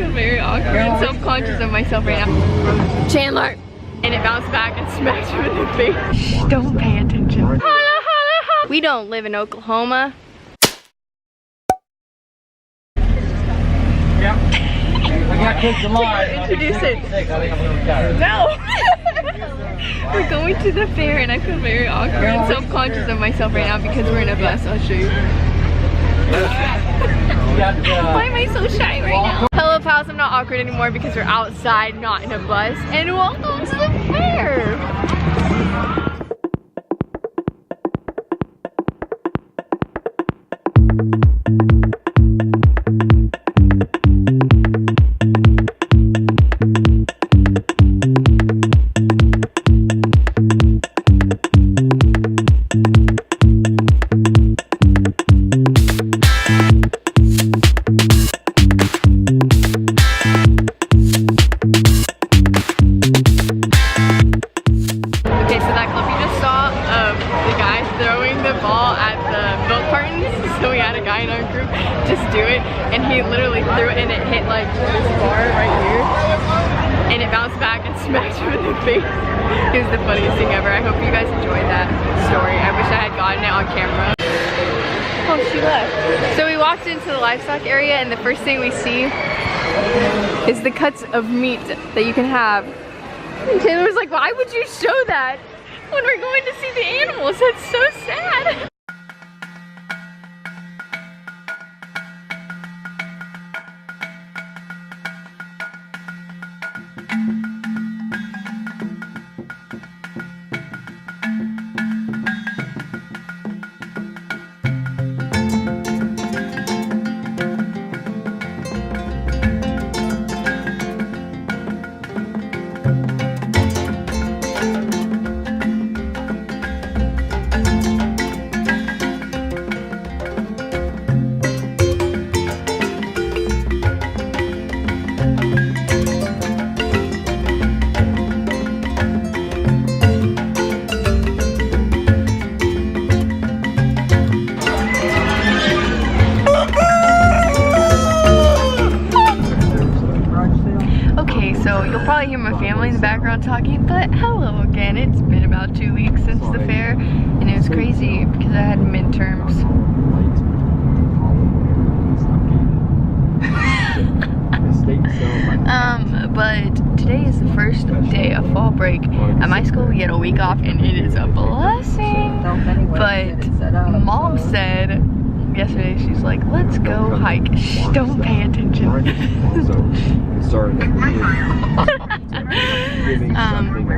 feel very awkward and self-conscious of myself right now. Chandler! And it bounced back and smacked him in the face. Shh, don't pay attention. Holla, holla, holla. We don't live in Oklahoma. Yeah. I got kicked alive. Introduce it. No. We're going to the fair and I feel very awkward and self-conscious of myself right now because we're in a bus. I'll show you. Why am I so shy right now? Hello pals, I'm not awkward anymore because we're outside, not in a bus. And welcome to the fair. And he literally threw it and it hit like this bar right here and it bounced back and smacked him in the face. It was the funniest thing ever. I hope you guys enjoyed that story. I wish I had gotten it on camera. Oh, she left. So we walked into the livestock area and the first thing we see is the cuts of meat that you can have. And Taylor was like, why would you show that when we're going to see the animals? That's so sad. Probably hear my family in the background talking, but hello again. It's been about 2 weeks since the fair and it was crazy because I had midterms. But today is the first day of fall break. At my school we get a week off and it is a blessing. But mom said yesterday, she's like, let's go hike. Shh, don't pay attention.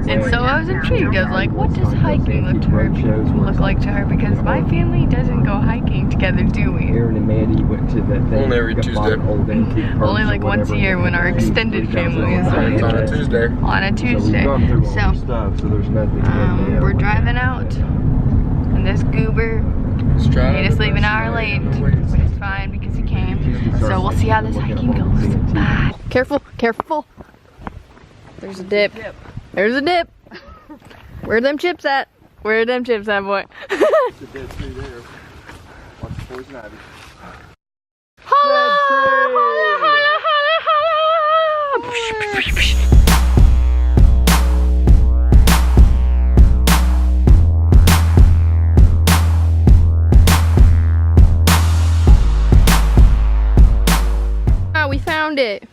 And so I was intrigued. I was like, what does hiking look like to her? Because my family doesn't go hiking together, do we? Only every Tuesday. Only like once a year when our extended family is on a Tuesday. On a Tuesday. So we're driving out and this goober made us leave an hour late, but it's fine because he came. So we'll see how this hiking goes. Bye. Careful, careful. There's a dip. There's a dip. Where are them chips at? Where are them chips at, boy? Holla, holla, holla, holla, holla. We found it.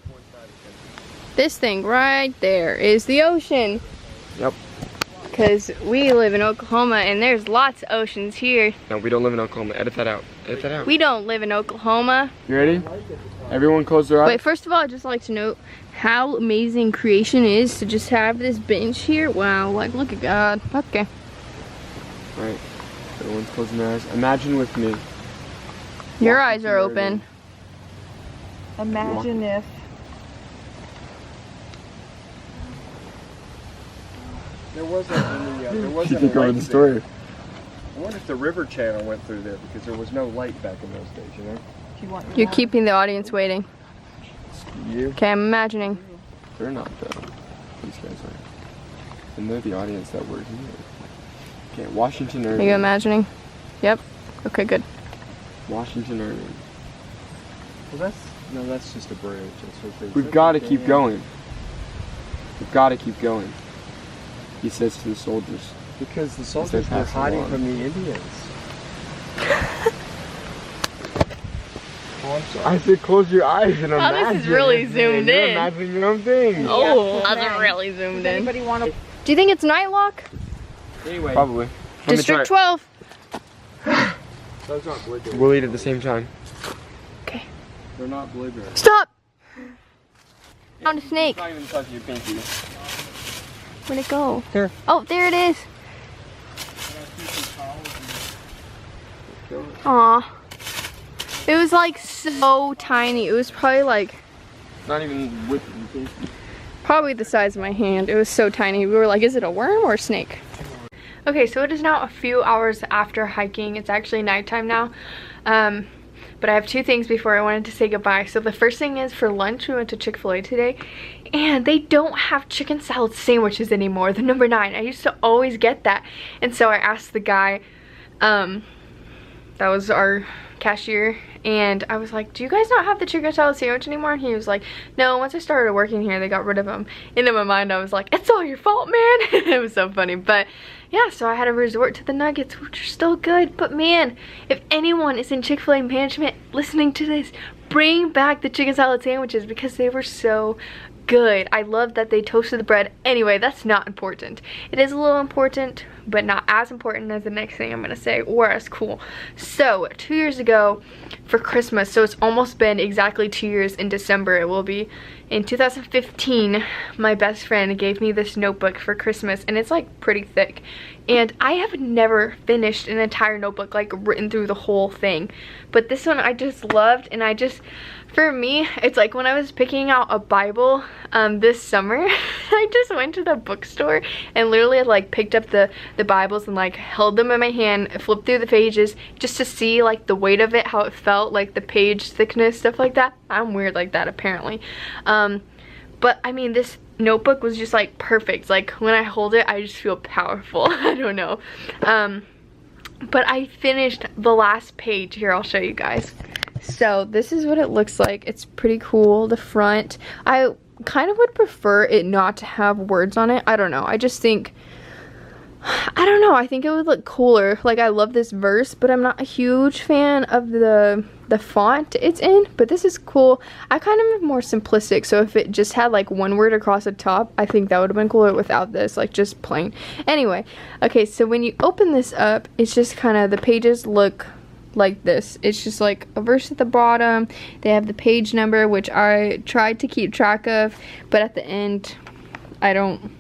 This thing right there is the ocean. Yep. Because we live in Oklahoma and there's lots of oceans here. No, we don't live in Oklahoma. Edit that out. Edit that out. We don't live in Oklahoma. You ready? Everyone close their eyes. Wait, first of all, I'd just like to note how amazing creation is to just have this bench here. Wow, like look at God. Okay. Alright. Everyone's closing their eyes. Imagine with me. Your eyes are open. Imagine if there wasn't any. There wasn't. Keep going with the story. I wonder if the river channel went through there because there was no light back in those days. You know. You're keeping the audience waiting. You. Okay, I'm imagining. They're not though. These guys are. And they're the audience that were here. Okay, Washington Irving. Are you imagining? Yep. Okay, good. Washington Irving. Well, No, that's just a bridge. We've got to keep going. We've got to keep going. He says to the soldiers. Because the soldiers were hiding from the Indians. Oh, I'm sorry. I said close your eyes and imagine. Oh, this is really zoomed in. Imagine your own thing. Oh, that's really zoomed in. Anybody want to? Do you think it's Nightlock? Anyway. Probably. District 12. Those aren't blueberries. We'll eat at the same time. Okay. They're not blueberries. Stop! Found a snake. It's not even touching your pinky. Where'd it go? Here. Oh, there it is. Aw. It was like so tiny. It was probably like, Not even with your pinky. probably the size of my hand. It was so tiny. We were like, is it a worm or a snake? Okay, so it is now a few hours after hiking. It's actually nighttime now. But I have two things before I wanted to say goodbye. So the first thing is, for lunch we went to Chick-fil-A today, and they don't have chicken salad sandwiches anymore, the number 9. I used to always get that. And so I asked the guy, that was our cashier, and I was like, do you guys not have the chicken salad sandwich anymore? And he was like, no, once I started working here they got rid of them. And in my mind I was like, it's all your fault, man. It was so funny. But yeah, so I had to resort to the nuggets, which are still good. But man, if anyone is in Chick-fil-A management listening to this, bring back the chicken salad sandwiches because they were so good. I love that they toasted the bread. Anyway, that's not important. It is a little important, but not as important as the next thing I'm gonna say, or as cool. So 2 years ago for Christmas, so it's almost been exactly 2 years in December, it will be. In 2015, my best friend gave me this notebook for Christmas, and it's like pretty thick. And I have never finished an entire notebook, like written through the whole thing. But this one I just loved, and for me, it's like when I was picking out a Bible this summer, I just went to the bookstore and literally like picked up the Bibles and like held them in my hand, flipped through the pages just to see like the weight of it, how it felt, like the page thickness, stuff like that. I'm weird like that apparently. But I mean, this notebook was just like perfect. Like when I hold it, I just feel powerful. I don't know. But I finished the last page. Here, I'll show you guys. So this is what it looks like. It's pretty cool, the front. I kind of would prefer it not to have words on it. I don't know. I just think, I don't know, I think it would look cooler. Like, I love this verse, but I'm not a huge fan of the font it's in, but this is cool. I kind of am more simplistic, so if it just had like one word across the top, I think that would have been cooler without this, like just plain. Anyway, okay, so when you open this up, it's just kind of, the pages look like this. It's just like a verse at the bottom. They have the page number, which I tried to keep track of, but at the end I don't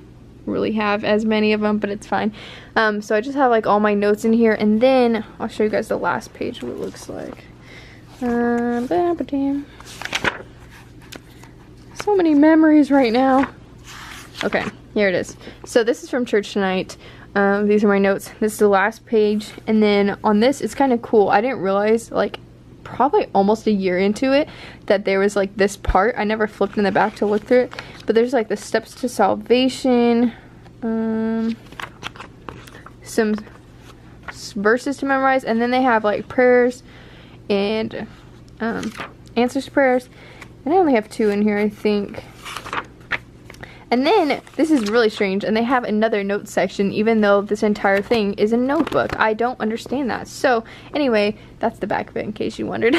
really have as many of them, but it's fine. So I just have like all my notes in here, and then I'll show you guys the last page, what it looks like. So many memories right now. Okay, here it is. So this is from church tonight. These are my notes. This is the last page, and then on this, it's kind of cool. I didn't realize, like, probably almost a year into it, that there was like this part. I never flipped in the back to look through it, but there's like the steps to salvation, some verses to memorize, and then they have like prayers and answers to prayers, and I only have 2 in here, I think. And then, this is really strange, and they have another notes section, even though this entire thing is a notebook. I don't understand that. So, anyway, that's the back of it, in case you wondered.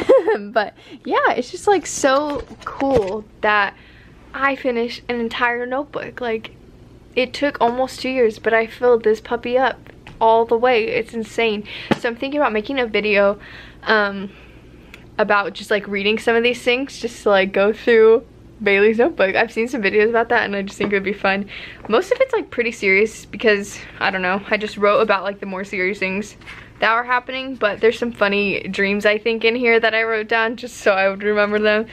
But, yeah, it's just, like, so cool that I finished an entire notebook. Like, it took almost 2 years, but I filled this puppy up all the way. It's insane. So, I'm thinking about making a video, about just, like, reading some of these things, just to, like, go through Bailey's notebook. I've seen some videos about that, and I just think it would be fun. Most of it's like pretty serious because, I don't know, I just wrote about like the more serious things that are happening, but there's some funny dreams I think in here that I wrote down just so I would remember them,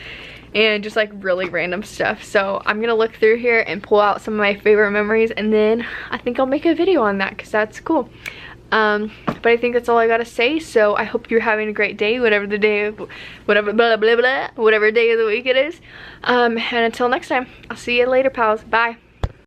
and just like really random stuff. So I'm gonna look through here and pull out some of my favorite memories, and then I think I'll make a video on that because that's cool. But I think that's all I gotta say. So I hope you're having a great day, whatever the day, whatever blah blah blah, whatever day of the week it is. And until next time, I'll see you later, pals. Bye.